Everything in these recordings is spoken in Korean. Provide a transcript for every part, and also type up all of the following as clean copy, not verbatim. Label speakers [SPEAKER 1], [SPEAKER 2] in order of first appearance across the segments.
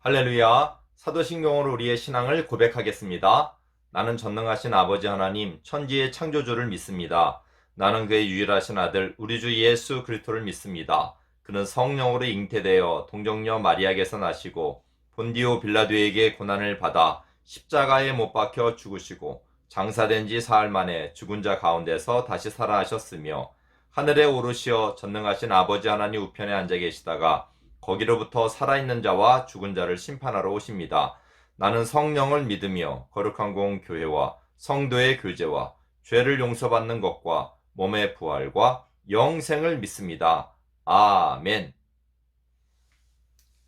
[SPEAKER 1] 할렐루야. 사도신경으로 우리의 신앙을 고백하겠습니다. 나는 전능하신 아버지 하나님, 천지의 창조주를 믿습니다. 나는 그의 유일하신 아들, 우리 주 예수 그리스도를 믿습니다. 그는 성령으로 잉태되어 동정녀 마리아에게서 나시고 본디오 빌라도에게 고난을 받아 십자가에 못 박혀 죽으시고 장사된 지 사흘 만에 죽은 자 가운데서 다시 살아나셨으며 하늘에 오르시어 전능하신 아버지 하나님 우편에 앉아 계시다가 거기로부터 살아있는 자와 죽은 자를 심판하러 오십니다. 나는 성령을 믿으며 거룩한 공 교회와 성도의 교제와 죄를 용서받는 것과 몸의 부활과 영생을 믿습니다. 아멘.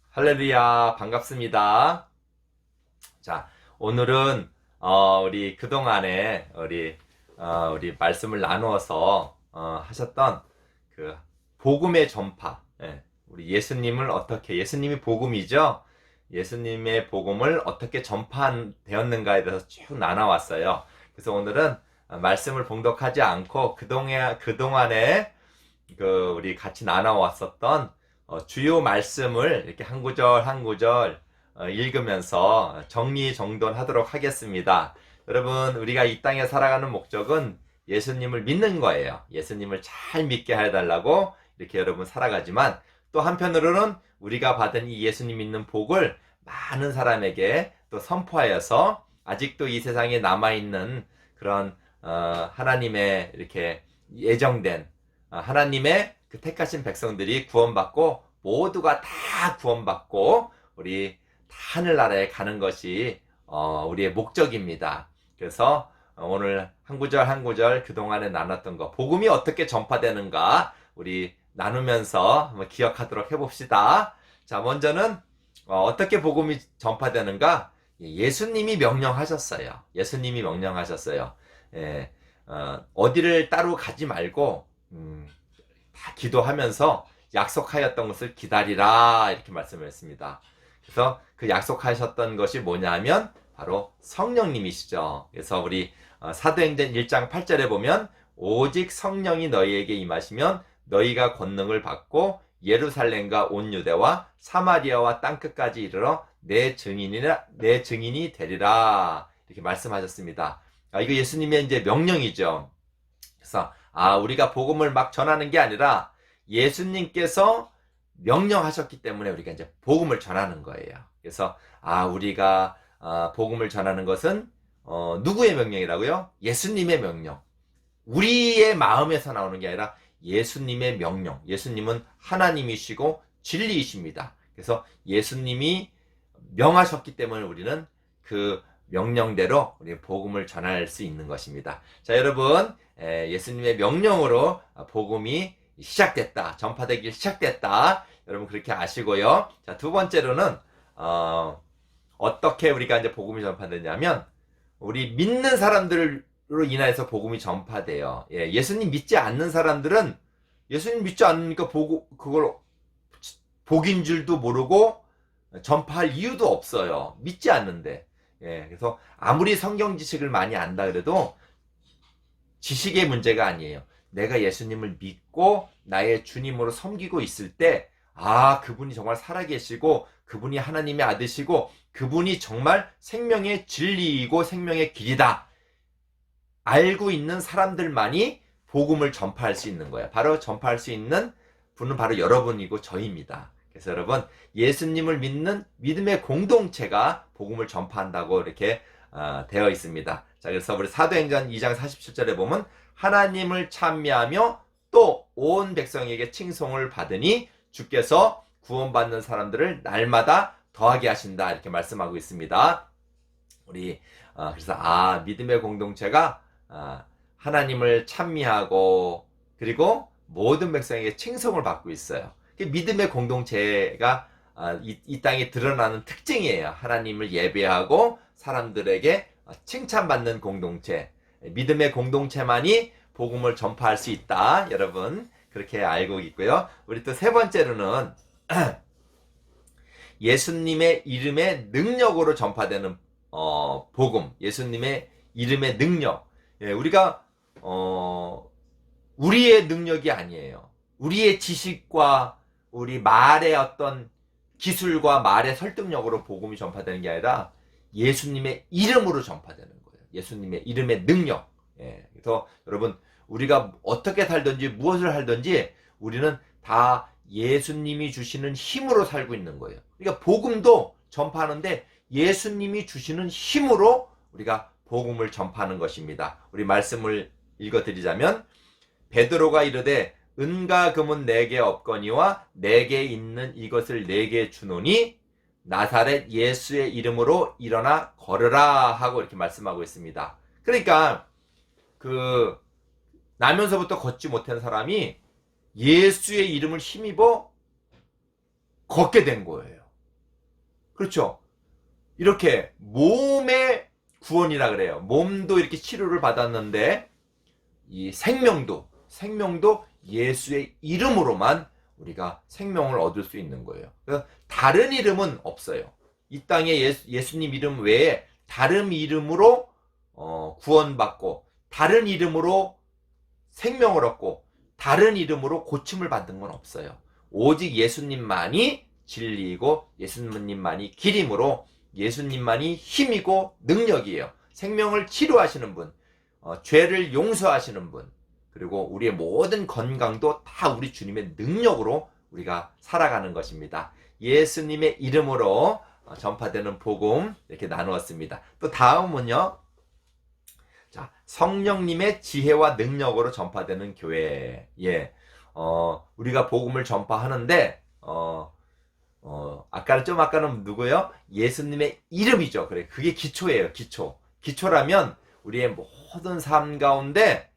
[SPEAKER 1] 할렐루야. 반갑습니다. 자, 오늘은 우리 그동안에 우리 말씀을 나누어서 하셨던 그 복음의 전파, 우리 예수님이 복음이죠. 예수님의 복음을 어떻게 전파되었는가에 대해서 쭉 나눠왔어요. 그래서 오늘은 말씀을 봉독하지 않고 그동안에 우리 같이 나눠왔었던 주요 말씀을 이렇게 한 구절 한 구절 읽으면서 정리정돈하도록 하겠습니다. 여러분, 우리가 이 땅에 살아가는 목적은 예수님을 믿는 거예요. 예수님을 잘 믿게 해달라고 이렇게 여러분 살아가지만, 또 한편으로는 우리가 받은 이 예수님 믿는 복을 많은 사람에게 또 선포하여서 아직도 이 세상에 남아있는 그런 하나님의 이렇게 예정된 하나님의 그 택하신 백성들이 구원받고, 모두가 다 구원받고 우리 하늘나라에 가는 것이 우리의 목적입니다. 그래서 오늘 한 구절 한 구절 그동안에 나눴던 거, 복음이 어떻게 전파되는가 우리 나누면서 한번 기억하도록 해봅시다. 자, 먼저는 어떻게 복음이 전파되는가? 예수님이 명령하셨어요. 예수님이 명령하셨어요. 어디를 따로 가지 말고 다 기도하면서 약속하였던 것을 기다리라, 이렇게 말씀을 했습니다. 그래서 그 약속하셨던 것이 뭐냐면 바로 성령님이시죠. 그래서 우리 사도행전 1장 8절에 보면 오직 성령이 너희에게 임하시면 너희가 권능을 받고 예루살렘과 온 유대와 사마리아와 땅끝까지 이르러 내 증인이 되리라, 이렇게 말씀하셨습니다. 이거 예수님의 이제 명령이죠. 그래서 우리가 복음을 막 전하는 게 아니라 예수님께서 명령하셨기 때문에 우리가 이제 복음을 전하는 거예요. 그래서 우리가 복음을 전하는 것은 누구의 명령이라고요? 예수님의 명령. 우리의 마음에서 나오는 게 아니라 예수님의 명령. 예수님은 하나님이시고 진리이십니다. 그래서 예수님이 명하셨기 때문에 우리는 그 명령대로 우리 복음을 전할 수 있는 것입니다. 자, 여러분, 예수님의 명령으로 복음이 시작됐다, 전파되기 시작됐다, 여러분 그렇게 아시고요. 자, 두 번째로는 어떻게 우리가 이제 복음이 전파되냐면 우리 믿는 사람들로 인해서 복음이 전파돼요. 예수님 믿지 않는 사람들은 예수님 믿지 않으니까 그걸 복인 줄도 모르고 전파할 이유도 없어요. 믿지 않는데. 그래서 아무리 성경 지식을 많이 안다 그래도 지식의 문제가 아니에요. 내가 예수님을 믿고 나의 주님으로 섬기고 있을 때, 그분이 정말 살아계시고 그분이 하나님의 아들이시고 그분이 정말 생명의 진리이고 생명의 길이다, 알고 있는 사람들만이 복음을 전파할 수 있는 거예요. 바로 전파할 수 있는 분은 바로 여러분이고 저입니다. 그래서 여러분, 예수님을 믿는 믿음의 공동체가 복음을 전파한다고 이렇게 되어 있습니다. 자, 그래서 우리 사도행전 2장 47절에 보면 하나님을 찬미하며 또 온 백성에게 칭송을 받으니 주께서 구원받는 사람들을 날마다 더하게 하신다, 이렇게 말씀하고 있습니다. 우리 그래서 믿음의 공동체가 하나님을 찬미하고 그리고 모든 백성에게 칭송을 받고 있어요. 믿음의 공동체가 이 땅에 드러나는 특징이에요. 하나님을 예배하고 사람들에게 칭찬받는 공동체, 믿음의 공동체만이 복음을 전파할 수 있다, 여러분 그렇게 알고 있고요. 우리 또 세 번째로는 예수님의 이름의 능력으로 전파되는 복음, 예수님의 이름의 능력. 우리가 우리의 능력이 아니에요. 우리의 지식과 우리 말의 어떤 기술과 말의 설득력으로 복음이 전파되는 게 아니라 예수님의 이름으로 전파되는 거예요. 예수님의 이름의 능력. 예. 그래서 여러분, 우리가 어떻게 살든지 무엇을 하든지 우리는 다 예수님이 주시는 힘으로 살고 있는 거예요. 그러니까 복음도 전파하는데 예수님이 주시는 힘으로 우리가 복음을 전파하는 것입니다. 우리 말씀을 읽어드리자면, 베드로가 이르되 은과 금은 내게 없거니와 내게 있는 이것을 내게 주노니 나사렛 예수의 이름으로 일어나 걸으라 하고 이렇게 말씀하고 있습니다. 그러니까 나면서부터 걷지 못한 사람이 예수의 이름을 힘입어 걷게 된 거예요. 그렇죠? 이렇게 몸의 구원이라 그래요. 몸도 이렇게 치료를 받았는데 이 생명도 예수의 이름으로만 우리가 생명을 얻을 수 있는 거예요. 그래서 다른 이름은 없어요. 이 땅에 예수님 이름 외에 다른 이름으로 구원받고 다른 이름으로 생명을 얻고 다른 이름으로 고침을 받는 건 없어요. 오직 예수님만이 진리이고 예수님만이 길이므로 예수님만이 힘이고 능력이에요. 생명을 치료하시는 분, 죄를 용서하시는 분, 그리고 우리의 모든 건강도 다 우리 주님의 능력으로 우리가 살아가는 것입니다. 예수님의 이름으로 전파되는 복음 이렇게 나누었습니다. 또 다음은요. 자, 성령님의 지혜와 능력으로 전파되는 교회. 예. 우리가 복음을 전파하는데 아까는 누구요? 예수님의 이름이죠. 그래. 그게 기초예요. 기초라면 우리의 모든 삶 가운데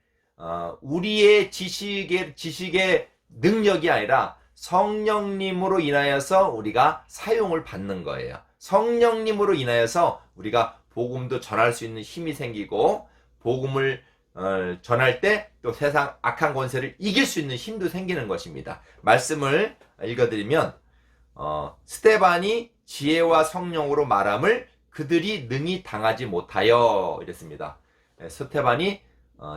[SPEAKER 1] 우리의 지식의 능력이 아니라 성령님으로 인하여서 우리가 사용을 받는 거예요. 성령님으로 인하여서 우리가 복음도 전할 수 있는 힘이 생기고 복음을 전할 때 또 세상 악한 권세를 이길 수 있는 힘도 생기는 것입니다. 말씀을 읽어드리면 스데반이 지혜와 성령으로 말함을 그들이 능히 당하지 못하여 이랬습니다. 스데반이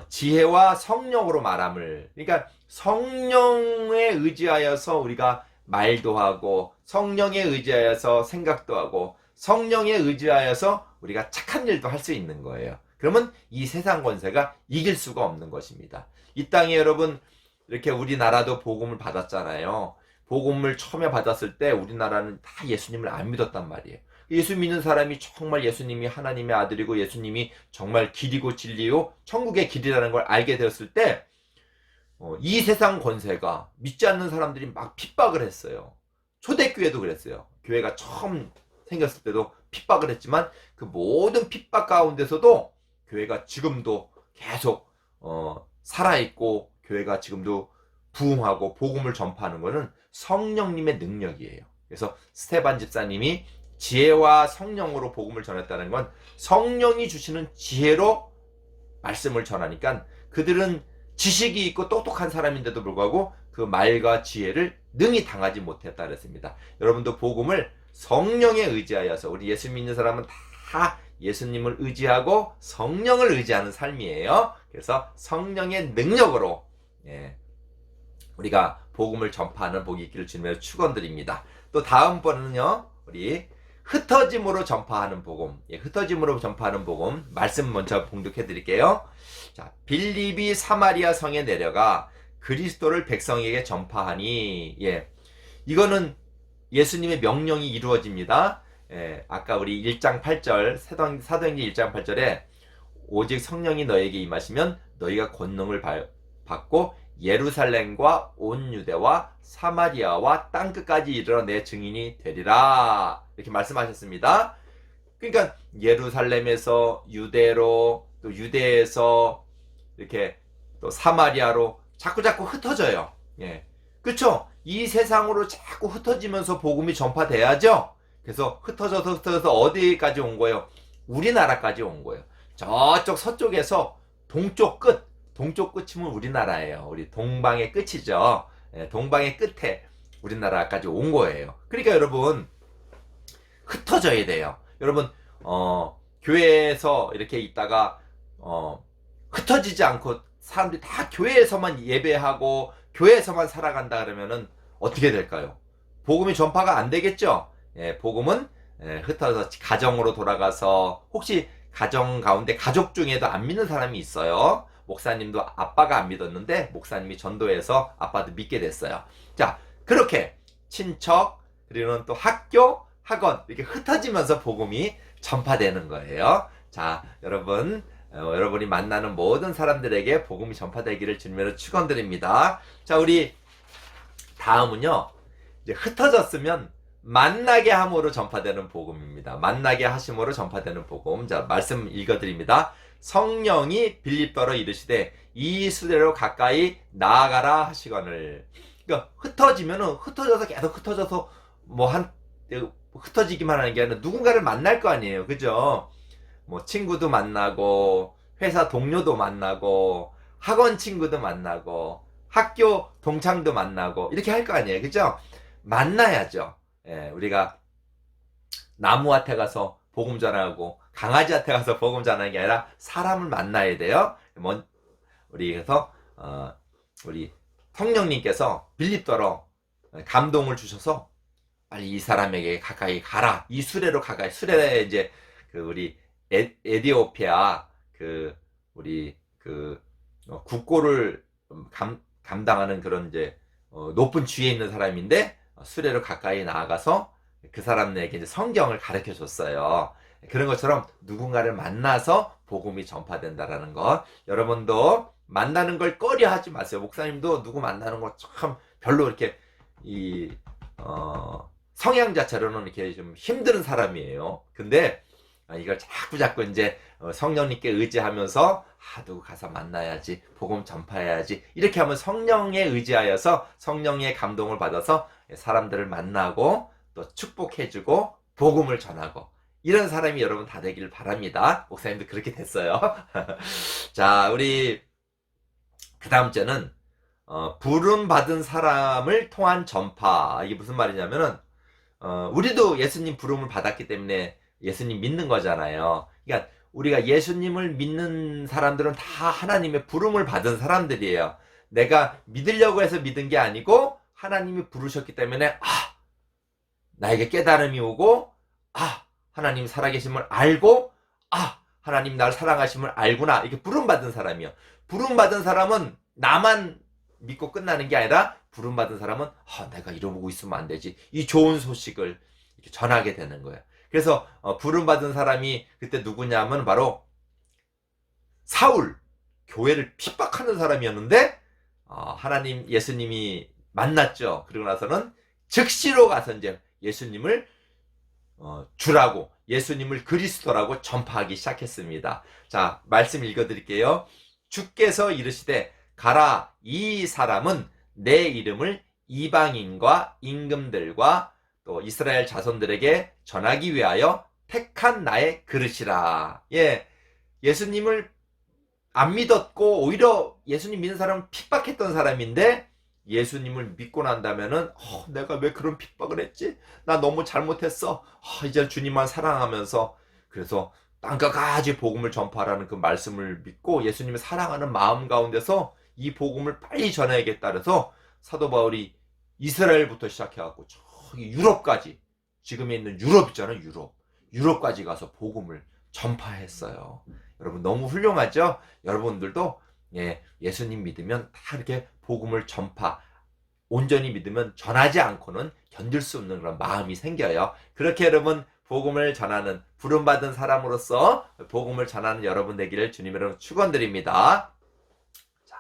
[SPEAKER 1] 지혜와 성령으로 말함을, 그러니까 성령에 의지하여서 우리가 말도 하고 성령에 의지하여서 생각도 하고 성령에 의지하여서 우리가 착한 일도 할 수 있는 거예요. 그러면 이 세상 권세가 이길 수가 없는 것입니다. 이 땅에 여러분 이렇게 우리나라도 복음을 받았잖아요. 복음을 처음에 받았을 때 우리나라는 다 예수님을 안 믿었단 말이에요. 예수 믿는 사람이 정말 예수님이 하나님의 아들이고 예수님이 정말 길이고 진리요 천국의 길이라는 걸 알게 되었을 때 이 세상 권세가 믿지 않는 사람들이 막 핍박을 했어요. 초대교회도 그랬어요. 교회가 처음 생겼을 때도 핍박을 했지만 그 모든 핍박 가운데서도 교회가 지금도 계속 살아있고 교회가 지금도 부흥하고 복음을 전파하는 것은 성령님의 능력이에요. 그래서 스데반 집사님이 지혜와 성령으로 복음을 전했다는 건 성령이 주시는 지혜로 말씀을 전하니까 그들은 지식이 있고 똑똑한 사람인데도 불구하고 그 말과 지혜를 능히 당하지 못했다 그랬습니다. 여러분도 복음을 성령에 의지하여서, 우리 예수 믿는 사람은 다 예수님을 의지하고 성령을 의지하는 삶이에요. 그래서 성령의 능력으로 우리가 복음을 전파하는 복이 있기를 주님으로 축원드립니다. 또 다음번은요, 우리 흩어짐으로 전파하는 복음, 흩어짐으로 전파하는 복음 말씀 먼저 봉독해 드릴게요. 자, 빌립이 사마리아 성에 내려가 그리스도를 백성에게 전파하니, 이거는 예수님의 명령이 이루어집니다. 아까 우리 1장 8절 사도행전 1장 8절에 오직 성령이 너에게 임하시면 너희가 권능을 받고 예루살렘과 온 유대와 사마리아와 땅끝까지 이르러 내 증인이 되리라, 이렇게 말씀하셨습니다. 그러니까 예루살렘에서 유대로, 또 유대에서 이렇게 또 사마리아로 자꾸 흩어져요. 그렇죠? 이 세상으로 자꾸 흩어지면서 복음이 전파돼야죠. 그래서 흩어져서 어디까지 온 거예요? 우리나라까지 온 거예요. 저쪽 서쪽에서 동쪽 끝이면 우리나라예요. 우리 동방의 끝이죠. 동방의 끝에 우리나라까지 온 거예요. 그러니까 여러분, 흩어져야 돼요. 여러분, 교회에서 이렇게 있다가 흩어지지 않고 사람들이 다 교회에서만 예배하고 교회에서만 살아간다 그러면은 어떻게 될까요? 복음이 전파가 안 되겠죠. 예, 복음은 흩어져 가정으로 돌아가서 혹시 가정 가운데 가족 중에도 안 믿는 사람이 있어요. 목사님도 아빠가 안 믿었는데 목사님이 전도해서 아빠도 믿게 됐어요. 자, 그렇게 친척 그리고는 또 학교, 학원 이렇게 흩어지면서 복음이 전파되는 거예요. 자, 여러분 여러분이 만나는 모든 사람들에게 복음이 전파되기를 주님으로 축원드립니다. 자, 우리 다음은요. 이제 흩어졌으면 만나게 함으로 전파되는 복음입니다. 만나게 하심으로 전파되는 복음. 자, 말씀 읽어드립니다. 성령이 빌립더로 이르시되 이 수레로 가까이 나아가라 하시거늘. 그러니까 흩어지면은 흩어져서 계속 흩어져서 흩어지기만 하는 게 아니라 누군가를 만날 거 아니에요. 그죠? 뭐 친구도 만나고 회사 동료도 만나고 학원 친구도 만나고 학교 동창도 만나고 이렇게 할 거 아니에요. 그죠? 만나야죠. 예, 우리가 나무한테 가서 복음 전하고 강아지한테 가서 복음 전하는 게 아니라 사람을 만나야 돼요. 우리 그래서 우리 성령님께서 빌립더로 감동을 주셔서 빨리 이 사람에게 가까이 가라. 이 수레로 가까이. 수레에 이제 그 우리 에디오피아 우리 국고를 감당하는 그런 이제 높은 지위에 있는 사람인데 수레로 가까이 나아가서 그 사람에게 이제 성경을 가르쳐 줬어요. 그런 것처럼 누군가를 만나서 복음이 전파된다라는 것. 여러분도 만나는 걸 꺼려 하지 마세요. 목사님도 누구 만나는 거 참 별로 이렇게 성향 자체로는 이렇게 좀 힘든 사람이에요. 근데 이걸 자꾸 이제 성령님께 의지하면서 누구 가서 만나야지, 복음 전파해야지 이렇게 하면 성령에 의지하여서 성령의 감동을 받아서 사람들을 만나고 또 축복해주고 복음을 전하고 이런 사람이 여러분 다 되기를 바랍니다. 목사님도 그렇게 됐어요. 자, 우리 그 다음 주는 부름 받은 사람을 통한 전파. 이게 무슨 말이냐면은 우리도 예수님 부름을 받았기 때문에 예수님 믿는 거잖아요. 그러니까 우리가 예수님을 믿는 사람들은 다 하나님의 부름을 받은 사람들이에요. 내가 믿으려고 해서 믿은 게 아니고 하나님이 부르셨기 때문에 나에게 깨달음이 오고 하나님 살아계심을 알고 하나님 나를 사랑하심을 알구나. 이렇게 부름받은 사람이요. 부름받은 사람은 나만 믿고 끝나는 게 아니라 부름받은 사람은 내가 이러고 있으면 안 되지. 이 좋은 소식을 이렇게 전하게 되는 거예요. 그래서 부름받은 사람이 그때 누구냐면 바로 사울, 교회를 핍박하는 사람이었는데 하나님 예수님이 만났죠. 그리고 나서는 즉시로 가서 이제 예수님을 주라고, 예수님을 그리스도라고 전파하기 시작했습니다. 자, 말씀 읽어드릴게요. 주께서 이르시되 가라, 이 사람은 내 이름을 이방인과 임금들과 또 이스라엘 자손들에게 전하기 위하여 택한 나의 그릇이라. 예, 예수님을 안 믿었고 오히려 예수님 믿는 사람은 핍박했던 사람인데 예수님을 믿고 난다면은 내가 왜 그런 핍박을 했지? 나 너무 잘못했어. 이제 주님만 사랑하면서 그래서 땅끝까지 복음을 전파하라는 그 말씀을 믿고 예수님을 사랑하는 마음 가운데서 이 복음을 빨리 전해야겠다 그래서 사도 바울이 이스라엘부터 시작해갖고 저기 유럽까지, 지금에 있는 유럽 있잖아요. 유럽까지 가서 복음을 전파했어요. 여러분 너무 훌륭하죠? 여러분들도 예수님 믿으면 다 이렇게 복음을 온전히 믿으면 전하지 않고는 견딜 수 없는 그런 마음이 생겨요. 그렇게 여러분 복음을 전하는, 부름받은 사람으로서 복음을 전하는 여러분 되기를 주님으로 축원드립니다. 자,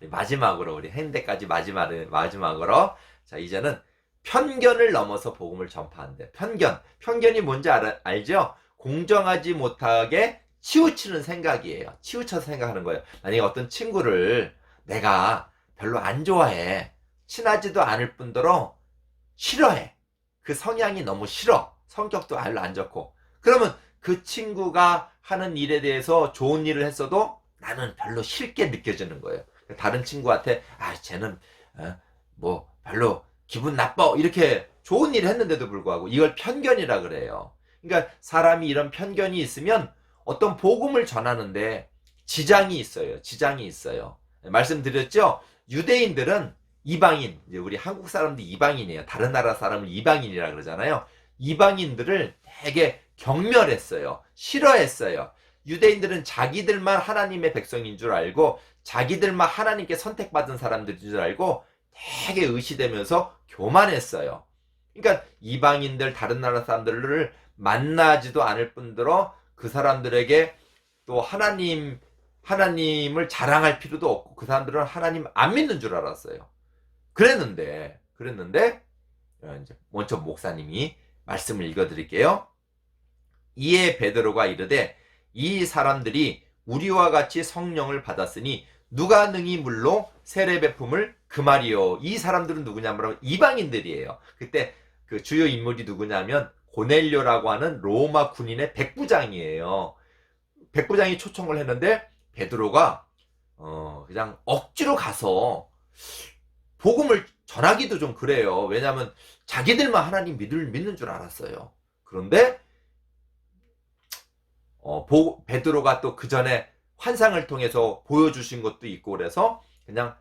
[SPEAKER 1] 마지막으로 우리 행대까지 마지막으로 자, 이제는 편견을 넘어서 복음을 전파한대. 편견이 뭔지 알죠? 공정하지 못하게 치우치는 생각이에요. 치우쳐서 생각하는 거예요. 만약에 어떤 친구를 내가 별로 안 좋아해, 친하지도 않을 뿐더러 싫어해, 그 성향이 너무 싫어, 성격도 별로 안 좋고, 그러면 그 친구가 하는 일에 대해서 좋은 일을 했어도 나는 별로 싫게 느껴지는 거예요. 다른 친구한테 쟤는 뭐 별로 기분 나빠 이렇게 좋은 일을 했는데도 불구하고 이걸 편견이라 그래요. 그러니까 사람이 이런 편견이 있으면 어떤 복음을 전하는데 지장이 있어요. 말씀드렸죠? 유대인들은 이방인, 이제 우리 한국 사람도 이방인이에요. 다른 나라 사람을 이방인이라 그러잖아요. 이방인들을 되게 경멸했어요. 싫어했어요. 유대인들은 자기들만 하나님의 백성인 줄 알고 자기들만 하나님께 선택받은 사람들인 줄 알고 되게 의시되면서 교만했어요. 그러니까 이방인들, 다른 나라 사람들을 만나지도 않을 뿐더러 그 사람들에게 또 하나님을 자랑할 필요도 없고 그 사람들은 하나님 안 믿는 줄 알았어요. 그랬는데 이제 먼저 목사님이 말씀을 읽어드릴게요. 이에 베드로가 이르되 이 사람들이 우리와 같이 성령을 받았으니 누가 능히 물로 세례 베품을 금하리요. 이 사람들은 누구냐면 이방인들이에요. 그때 그 주요 인물이 누구냐면 고넬료라고 하는 로마 군인의 백부장이에요. 백부장이 초청을 했는데 베드로가 그냥 억지로 가서 복음을 전하기도 좀 그래요. 왜냐하면 자기들만 하나님 믿는 줄 알았어요. 그런데 베드로가 또 그 전에 환상을 통해서 보여주신 것도 있고 그래서 그냥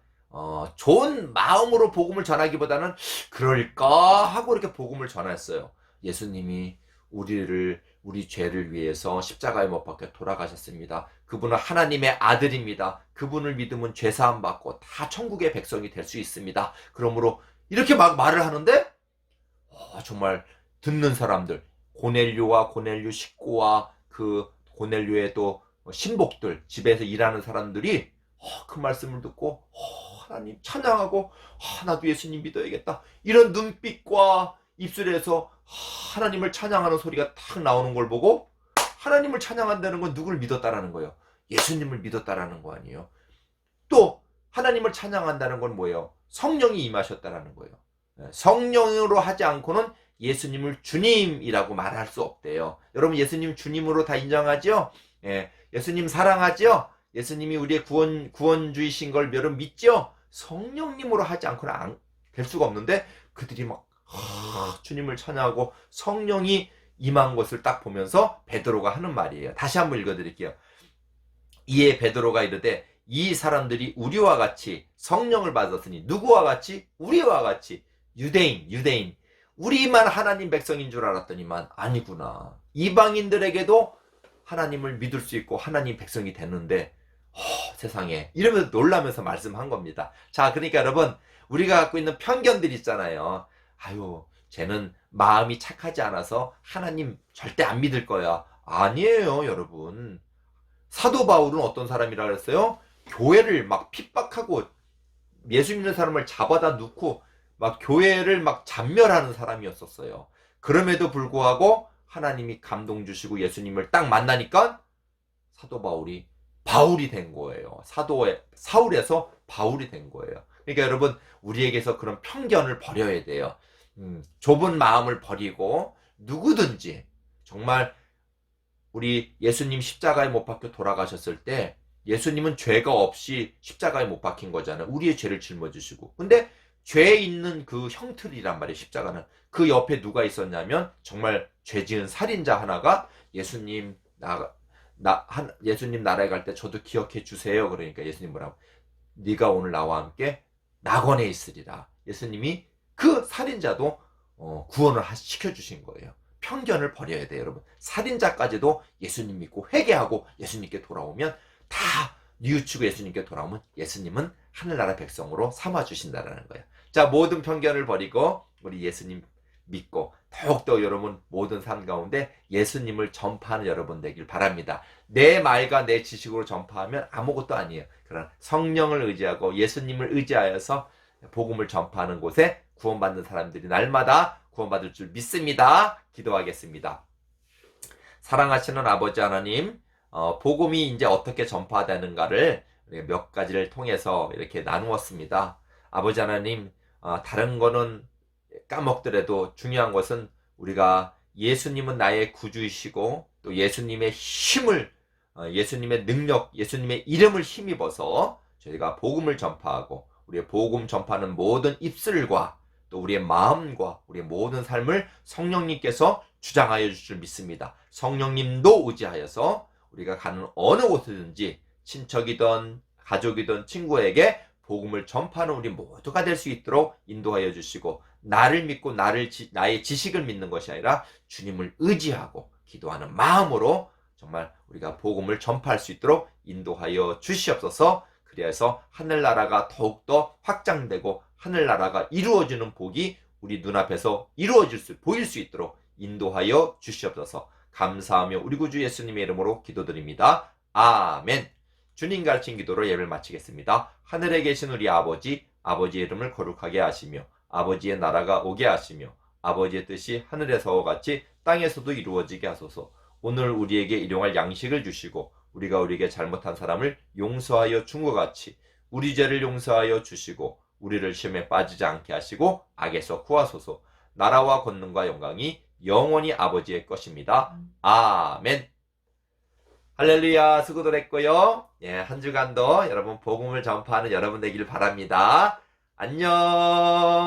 [SPEAKER 1] 좋은 마음으로 복음을 전하기보다는 그럴까 하고 이렇게 복음을 전했어요. 예수님이 우리 죄를 위해서 십자가에 못 박혀 돌아가셨습니다. 그분은 하나님의 아들입니다. 그분을 믿으면 죄사함 받고 다 천국의 백성이 될 수 있습니다. 그러므로 이렇게 막 말을 하는데 정말 듣는 사람들, 고넬료와 고넬료 식구와 그 고넬료의 또 신복들, 집에서 일하는 사람들이 그 말씀을 듣고 하나님 찬양하고 나도 예수님 믿어야겠다. 이런 눈빛과 입술에서 하나님을 찬양하는 소리가 탁 나오는 걸 보고 하나님을 찬양한다는 건 누구를 믿었다라는 거예요? 예수님을 믿었다라는 거 아니에요? 또 하나님을 찬양한다는 건 뭐예요? 성령이 임하셨다라는 거예요. 성령으로 하지 않고는 예수님을 주님이라고 말할 수 없대요. 여러분 예수님 주님으로 다 인정하죠? 예수님 사랑하죠? 예수님이 우리의 구원주이신 걸 여러분 믿죠? 성령님으로 하지 않고는 될 수가 없는데 그들이 막 주님을 찬양하고 성령이 임한 것을 딱 보면서 베드로가 하는 말이에요. 다시 한번 읽어드릴게요. 이에 베드로가 이르되 이 사람들이 우리와 같이 성령을 받았으니 누구와 같이? 우리와 같이 유대인 우리만 하나님 백성인 줄 알았더니만 아니구나. 이방인들에게도 하나님을 믿을 수 있고 하나님 백성이 됐는데 세상에 이러면서 놀라면서 말씀한 겁니다. 자, 그러니까 여러분 우리가 갖고 있는 편견들 있잖아요. 아유, 쟤는 마음이 착하지 않아서 하나님 절대 안 믿을 거야. 아니에요, 여러분. 사도 바울은 어떤 사람이라 그랬어요? 교회를 막 핍박하고 예수 믿는 사람을 잡아다 놓고 막 교회를 막 잔멸하는 사람이었었어요. 그럼에도 불구하고 하나님이 감동 주시고 예수님을 딱 만나니까 사도 바울이 된 거예요. 사울에서 바울이 된 거예요. 그러니까 여러분 우리에게서 그런 편견을 버려야 돼요. 좁은 마음을 버리고 누구든지 정말 우리 예수님 십자가에 못 박혀 돌아가셨을 때 예수님은 죄가 없이 십자가에 못 박힌 거잖아요. 우리의 죄를 жил어주시고. 근데 죄 있는 그 형틀이란 말이에요. 십자가는. 그 옆에 누가 있었냐면 정말 죄 지은 살인자 하나가 예수님 예수님 나라에 갈 때 저도 기억해 주세요. 그러니까 예수님 뭐라고? 네가 오늘 나와 함께 낙원에 있으리라. 예수님이 그 살인자도 구원을 시켜주신 거예요. 편견을 버려야 돼요, 여러분. 살인자까지도 예수님 믿고 회개하고 예수님께 돌아오면 다 뉘우치고 예수님께 돌아오면 예수님은 하늘나라 백성으로 삼아주신다는 거예요. 자, 모든 편견을 버리고 우리 예수님 믿고 더욱더 여러분 모든 삶 가운데 예수님을 전파하는 여러분 되길 바랍니다. 내 말과 내 지식으로 전파하면 아무것도 아니에요. 그러나 성령을 의지하고 예수님을 의지하여서 복음을 전파하는 곳에 구원받는 사람들이 날마다 구원받을 줄 믿습니다. 기도하겠습니다. 사랑하시는 아버지 하나님, 복음이 이제 어떻게 전파되는가를 몇 가지를 통해서 이렇게 나누었습니다. 아버지 하나님, 다른 거는 까먹더라도 중요한 것은 우리가 예수님은 나의 구주이시고 또 예수님의 힘을, 예수님의 능력, 예수님의 이름을 힘입어서 저희가 복음을 전파하고 우리의 복음 전파하는 모든 입술과 또 우리의 마음과 우리의 모든 삶을 성령님께서 주장하여 주실 줄 믿습니다. 성령님도 의지하여서 우리가 가는 어느 곳이든지 친척이든 가족이든 친구에게 복음을 전파하는 우리 모두가 될 수 있도록 인도하여 주시고, 나를 믿고 나의 지식을 믿는 것이 아니라 주님을 의지하고 기도하는 마음으로 정말 우리가 복음을 전파할 수 있도록 인도하여 주시옵소서. 그래서 하늘나라가 더욱더 확장되고 하늘나라가 이루어지는 복이 우리 눈앞에서 보일 수 있도록 인도하여 주시옵소서. 감사하며 우리 구주 예수님의 이름으로 기도드립니다. 아멘. 주님 가르친 기도로 예배를 마치겠습니다. 하늘에 계신 우리 아버지의 이름을 거룩하게 하시며 아버지의 나라가 오게 하시며 아버지의 뜻이 하늘에서와 같이 땅에서도 이루어지게 하소서. 오늘 우리에게 일용할 양식을 주시고 우리가 우리에게 잘못한 사람을 용서하여 준 것 같이 우리 죄를 용서하여 주시고 우리를 시험에 빠지지 않게 하시고 악에서 구하소서. 나라와 권능과 영광이 영원히 아버지의 것입니다. 아멘. 할렐루야. 수고들 했고요. 한 주간도 여러분 복음을 전파하는 여러분 되길 바랍니다. 안녕.